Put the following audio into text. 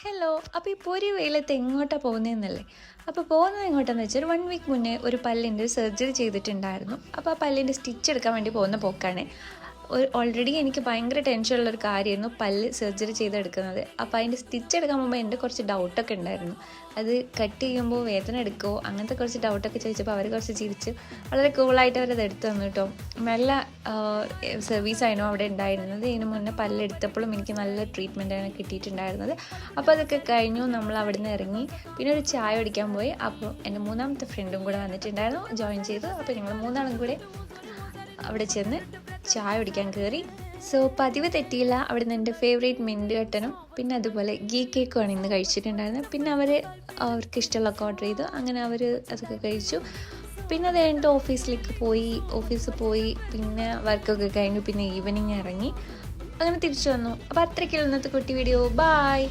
Hello. അപ്പോൾ ഇപ്പോൾ ഒരു വെയിലത്ത് എങ്ങോട്ടാണ് പോകുന്നതെന്നല്ലേ? അപ്പോൾ പോകുന്നത് എങ്ങോട്ടാന്ന് വെച്ചാൽ 1 വീക്ക് മുന്നേ ഒരു പല്ലിൻ്റെ സർജറി ചെയ്തിട്ടുണ്ടായിരുന്നു. അപ്പോൾ ആ പല്ലിൻ്റെ സ്റ്റിച്ച് എടുക്കാൻ വേണ്ടി പോകുന്ന പോക്കാണ്. ഓൾറെഡി എനിക്ക് ഭയങ്കര ടെൻഷനുള്ളൊരു കാര്യമായിരുന്നു പല്ല് സർജറി ചെയ്തെടുക്കുന്നത്. അപ്പോൾ അതിൻ്റെ സ്റ്റിച്ച് എടുക്കാൻ പോകുമ്പോൾ എൻ്റെ കുറച്ച് ഡൗട്ടൊക്കെ ഉണ്ടായിരുന്നു. അത് കട്ട് ചെയ്യുമ്പോൾ വേദന എടുക്കുമോ അങ്ങനത്തെ കുറച്ച് ഡൗട്ടൊക്കെ ചോദിച്ചപ്പോൾ അവർ കുറച്ച് ചിരിച്ച് വളരെ കൂളായിട്ട് അവരത് എടുത്തു തന്നു കേട്ടോ. നല്ല സർവീസായിരുന്നു അവിടെ ഉണ്ടായിരുന്നത്. ഇതിന് മുന്നേ പല്ലെടുത്തപ്പോഴും എനിക്ക് നല്ല ട്രീറ്റ്മെൻറ്റാണ് കിട്ടിയിട്ടുണ്ടായിരുന്നത്. അപ്പോൾ അതൊക്കെ കഴിഞ്ഞു. നമ്മൾ അവിടെ നിന്ന് ഇറങ്ങി പിന്നെ ഒരു ചായ കുടിക്കാൻ പോയി. അപ്പോൾ എൻ്റെ മൂന്നാമത്തെ ഫ്രണ്ടും കൂടെ വന്നിട്ടുണ്ടായിരുന്നു, ജോയിൻ ചെയ്തു. അപ്പോൾ ഞങ്ങൾ മൂന്നാളും കൂടെ അവിടെ ചെന്ന് ചായ കുടിക്കാൻ കയറി. സോ പതിവ് തെറ്റിയില്ല. അവിടെ നിന്ന് എൻ്റെ ഫേവറേറ്റ് മിൻറ്റ് കട്ടനും പിന്നെ അതുപോലെ ഗീ കേക്കുമാണ് ഇന്ന് കഴിച്ചിട്ടുണ്ടായിരുന്നത്. പിന്നെ അവർക്ക് ഇഷ്ടമുള്ളതൊക്കെ ഓർഡർ ചെയ്തു. അങ്ങനെ അവർ അതൊക്കെ കഴിച്ചു. പിന്നെ അത് കഴിഞ്ഞിട്ട് ഓഫീസിൽ പോയി പിന്നെ വർക്കൊക്കെ കഴിഞ്ഞു. പിന്നെ ഈവനിങ് ഇറങ്ങി അങ്ങനെ തിരിച്ചു വന്നു. അപ്പോൾ അത്രയ്ക്കുള്ള ഇന്നത്തെ കുട്ടി വീഡിയോ. ബായ്.